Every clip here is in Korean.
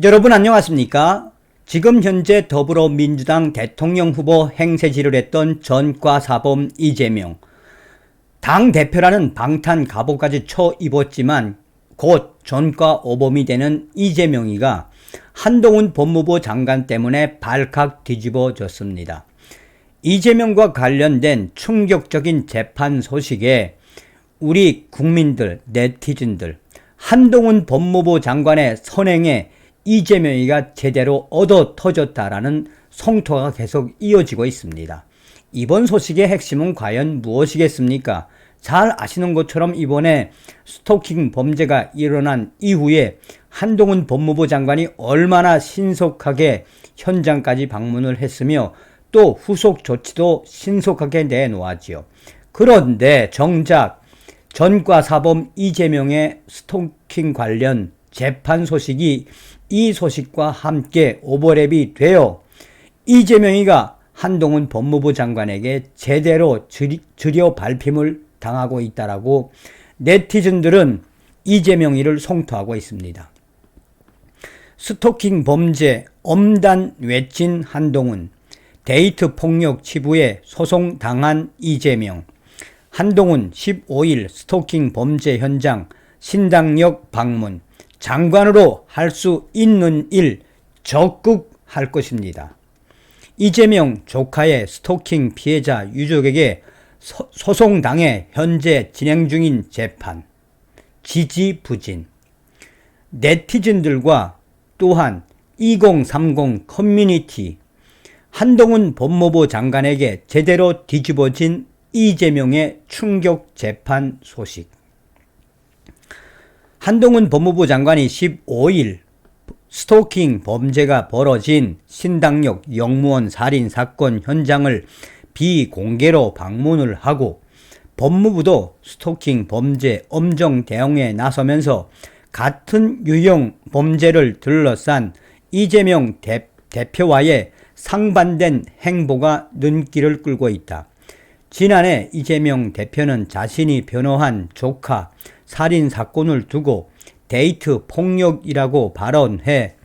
여러분 안녕하십니까? 지금 현재 더불어민주당 대통령 후보 행세지를 했던 전과사범 이재명, 당대표라는 방탄 갑옷까지 쳐입었지만 곧 전과오범이 되는 이재명이가 한동훈 법무부 장관 때문에 발칵 뒤집어졌습니다. 이재명과 관련된 충격적인 재판 소식에 우리 국민들, 네티즌들, 한동훈 법무부 장관의 선행에 이재명이가 제대로 얻어 터졌다라는 성토가 계속 이어지고 있습니다. 이번 소식의 핵심은 과연 무엇이겠습니까? 잘 아시는 것처럼 이번에 스토킹 범죄가 일어난 이후에 한동훈 법무부 장관이 얼마나 신속하게 현장까지 방문을 했으며 또 후속 조치도 신속하게 내놓았지요. 그런데 정작 전과사범 이재명의 스토킹 관련 재판 소식이 이 소식과 함께 오버랩이 되어 이재명이가 한동훈 법무부 장관에게 제대로 들여 밟힘을 당하고 있다라고 네티즌들은 이재명이를 성토하고 있습니다. 스토킹 범죄 엄단 외친 한동훈, 데이트 폭력 치부에 소송당한 이재명, 한동훈 15일 스토킹 범죄 현장 신당역 방문, 장관으로 할 수 있는 일 적극 할 것입니다. 이재명 조카의 스토킹 피해자 유족에게 소송당해 현재 진행 중인 재판, 지지부진. 네티즌들과 또한 2030 커뮤니티, 한동훈 법무부 장관에게 제대로 뒤집어진 이재명의 충격 재판 소식. 한동훈 법무부 장관이 15일 스토킹 범죄가 벌어진 신당역 영무원 살인 사건 현장을 비공개로 방문을 하고 법무부도 스토킹 범죄 엄정 대응에 나서면서 같은 유형 범죄를 둘러싼 이재명 대표와의 상반된 행보가 눈길을 끌고 있다. 지난해 이재명 대표는 자신이 변호한 조카 살인 사건을 두고 데이트 폭력이라고 발언해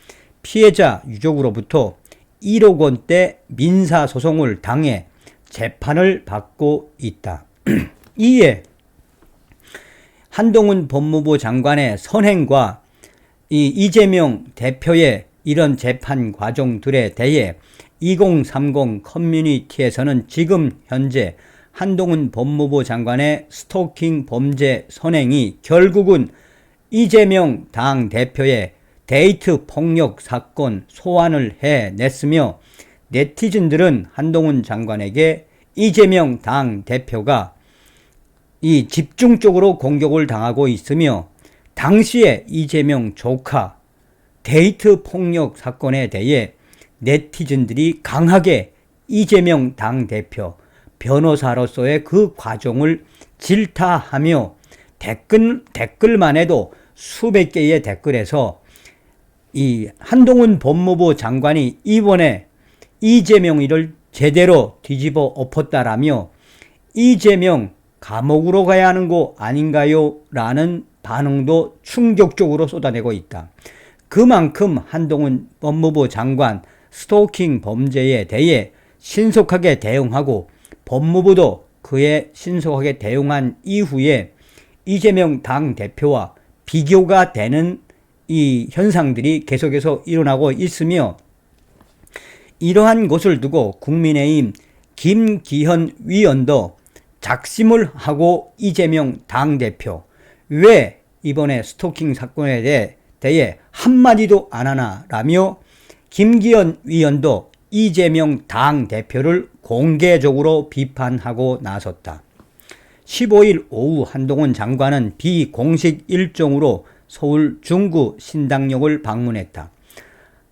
피해자 유족으로부터 1억 원대 민사소송을 당해 재판을 받고 있다. 이에 한동훈 법무부 장관의 선행과 이재명 대표의 이런 재판 과정들에 대해 2030 커뮤니티에서는 지금 현재 한동훈 법무부 장관의 스토킹 범죄 선행이 결국은 이재명 당대표의 데이트 폭력 사건 소환을 해냈으며 네티즌들은 한동훈 장관에게 이재명 당대표가 집중적으로 공격을 당하고 있으며 당시에 이재명 조카 데이트 폭력 사건에 대해 네티즌들이 강하게 이재명 당대표 변호사로서의 그 과정을 질타하며 댓글만 해도 수백 개의 댓글에서 이 한동훈 법무부 장관이 이번에 이재명이를 제대로 뒤집어 엎었다라며 이재명 감옥으로 가야 하는 거 아닌가요? 라는 반응도 충격적으로 쏟아내고 있다. 그만큼 한동훈 법무부 장관 스토킹 범죄에 대해 신속하게 대응하고 법무부도 그에 신속하게 대응한 이후에 이재명 당대표와 비교가 되는 이 현상들이 계속해서 일어나고 있으며 이러한 것을 두고 국민의힘 김기현 위원도 작심을 하고 이재명 당대표 왜 이번에 스토킹 사건에 대해 한마디도 안 하나라며 김기현 위원도 이재명 당대표를 공개적으로 비판하고 나섰다. 15일 오후 한동훈 장관은 비공식 일정으로 서울 중구 신당역을 방문했다.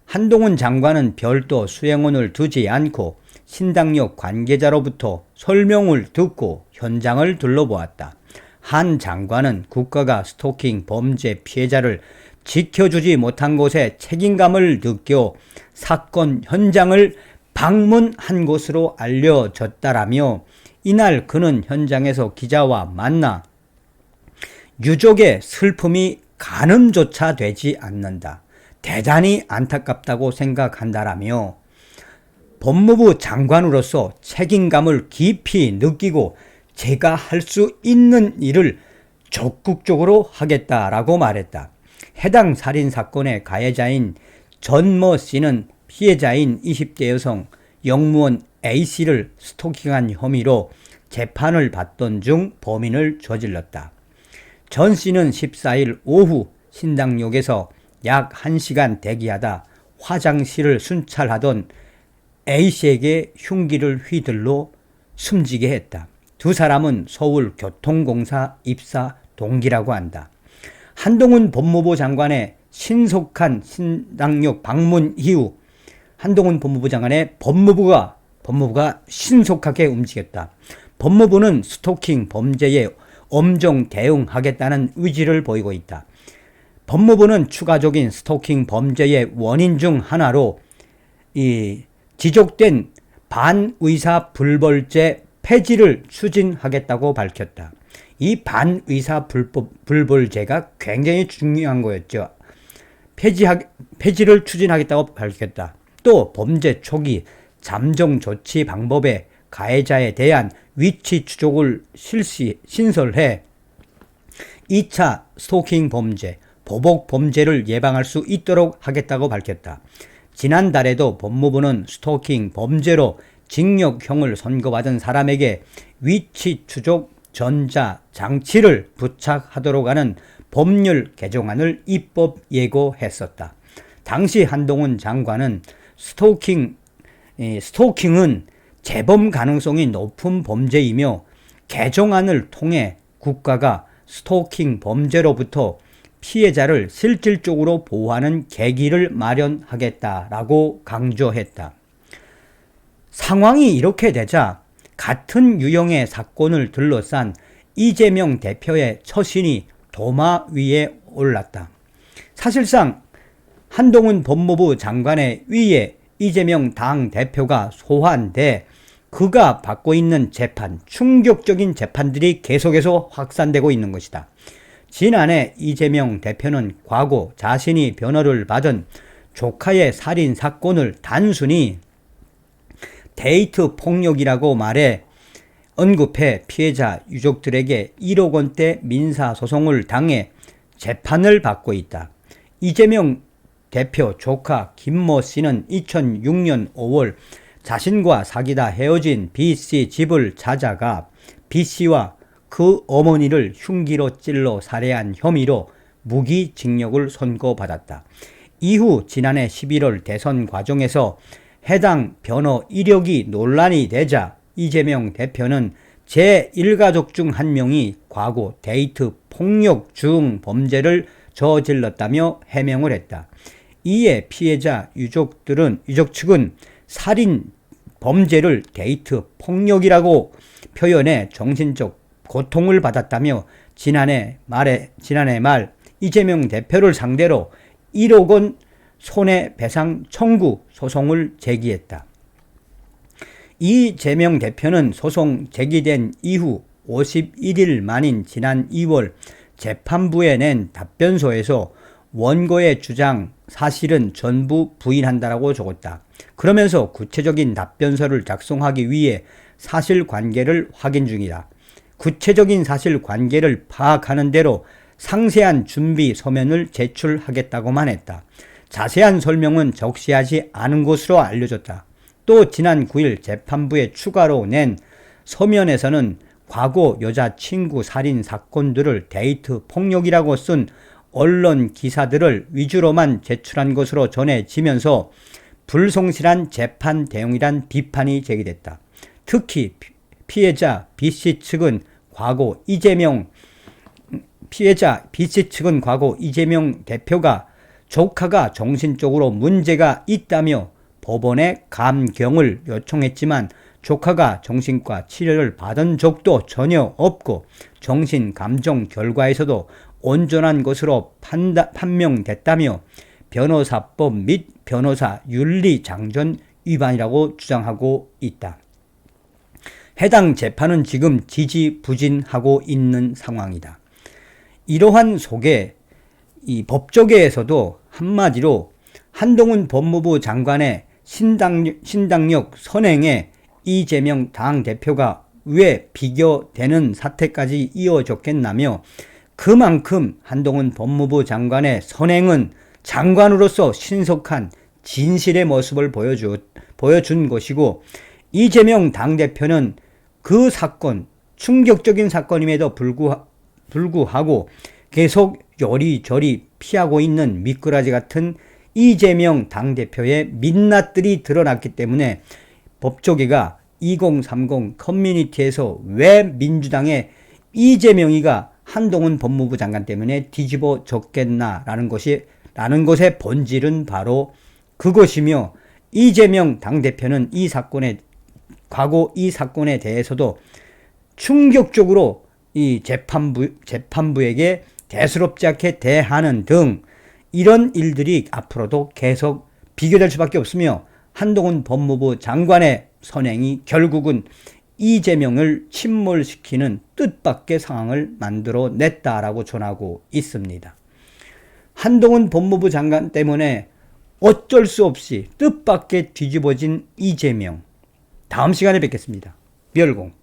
한동훈 장관은 별도 수행원을 두지 않고 신당역 관계자로부터 설명을 듣고 현장을 둘러보았다. 한 장관은 국가가 스토킹 범죄 피해자를 지켜주지 못한 것에 책임감을 느껴 사건 현장을 방문한 것으로 알려졌다라며 이날 그는 현장에서 기자와 만나 유족의 슬픔이 가늠조차 되지 않는다. 대단히 안타깝다고 생각한다라며 법무부 장관으로서 책임감을 깊이 느끼고 제가 할 수 있는 일을 적극적으로 하겠다라고 말했다. 해당 살인사건의 가해자인 전모 씨는 피해자인 20대 여성 영무원 A씨를 스토킹한 혐의로 재판을 받던 중 범인을 저질렀다. 전 씨는 14일 오후 신당역에서 약 1시간 대기하다 화장실을 순찰하던 A씨에게 흉기를 휘둘러 숨지게 했다. 두 사람은 서울교통공사 입사 동기라고 한다. 한동훈 법무부 장관의 신속한 신당역 방문 이후 한동훈 법무부 장관의 법무부가 신속하게 움직였다. 법무부는 스토킹 범죄에 엄정 대응하겠다는 의지를 보이고 있다. 법무부는 추가적인 스토킹 범죄의 원인 중 하나로 지적된 반의사 불벌죄 폐지를 추진하겠다고 밝혔다. 이 반의사 불벌죄가 굉장히 중요한 거였죠. 폐지를 추진하겠다고 밝혔다. 또 범죄 초기 잠정 조치 방법에 가해자에 대한 위치 추적을 신설해 2차 스토킹 범죄, 보복 범죄를 예방할 수 있도록 하겠다고 밝혔다. 지난달에도 법무부는 스토킹 범죄로 징역형을 선고받은 사람에게 위치 추적 전자장치를 부착하도록 하는 법률 개정안을 입법 예고했었다. 당시 한동훈 장관은 스토킹은 재범 가능성이 높은 범죄이며 개정안을 통해 국가가 스토킹 범죄로부터 피해자를 실질적으로 보호하는 계기를 마련하겠다라고 강조했다. 상황이 이렇게 되자 같은 유형의 사건을 둘러싼 이재명 대표의 처신이 도마 위에 올랐다. 사실상 한동훈 법무부 장관의 위에 이재명 당대표가 소환돼 그가 받고 있는 재판, 충격적인 재판들이 계속해서 확산되고 있는 것이다. 지난해 이재명 대표는 과거 자신이 변호를 받은 조카의 살인 사건을 단순히 데이트 폭력이라고 말해 언급해 피해자 유족들에게 1억 원대 민사소송을 당해 재판을 받고 있다. 이재명 대표 조카 김모 씨는 2006년 5월 자신과 사귀다 헤어진 B씨 집을 찾아가 B씨와 그 어머니를 흉기로 찔러 살해한 혐의로 무기징역을 선고받았다. 이후 지난해 11월 대선 과정에서 해당 변호 이력이 논란이 되자 이재명 대표는 제1가족 중 한 명이 과거 데이트 폭력 중 범죄를 저질렀다며 해명을 했다. 이에 피해자 유족 측은 살인 범죄를 데이트 폭력이라고 표현해 정신적 고통을 받았다며 지난해 말 이재명 대표를 상대로 1억 원 손해배상 청구 소송을 제기했다. 이재명 대표는 소송 제기된 이후 51일 만인 지난 2월 재판부에 낸 답변서에서 원고의 주장 사실은 전부 부인한다라고 적었다. 그러면서 구체적인 답변서를 작성하기 위해 사실관계를 확인 중이다. 구체적인 사실관계를 파악하는 대로 상세한 준비 서면을 제출하겠다고만 했다. 자세한 설명은 적시하지 않은 것으로 알려졌다. 또 지난 9일 재판부에 추가로 낸 서면에서는 과거 여자친구 살인 사건들을 데이트 폭력이라고 쓴 언론 기사들을 위주로만 제출한 것으로 전해지면서 불성실한 재판 대응이란 비판이 제기됐다. 특히 피해자 B씨 측은 과거 이재명 대표가 조카가 정신적으로 문제가 있다며 법원에 감경을 요청했지만 조카가 정신과 치료를 받은 적도 전혀 없고 정신감정 결과에서도 온전한 것으로 판명됐다며 변호사법 및 변호사 윤리장전 위반이라고 주장하고 있다. 해당 재판은 지금 지지부진하고 있는 상황이다. 이러한 속에 이 법조계에서도 한마디로 한동훈 법무부 장관의 신당력 선행에 이재명 당대표가 왜 비교되는 사태까지 이어졌겠나며, 그만큼 한동훈 법무부 장관의 선행은 장관으로서 신속한 진실의 모습을 보여준 것이고, 이재명 당대표는 그 사건, 충격적인 사건임에도 불구하고 계속 요리조리 피하고 있는 미꾸라지 같은 이재명 당대표의 민낯들이 드러났기 때문에 법조계가 2030 커뮤니티에서 왜 민주당의 이재명이가 한동훈 법무부 장관 때문에 뒤집어졌겠나라는 것의 본질은 바로 그것이며, 이재명 당대표는 과거 이 사건에 대해서도 충격적으로 이 재판부에게 대수롭지 않게 대하는 등 이런 일들이 앞으로도 계속 비교될 수밖에 없으며, 한동훈 법무부 장관의 선행이 결국은 이재명을 침몰시키는 뜻밖의 상황을 만들어냈다라고 전하고 있습니다. 한동훈 법무부 장관 때문에 어쩔 수 없이 뜻밖의 뒤집어진 이재명. 다음 시간에 뵙겠습니다. 멸공.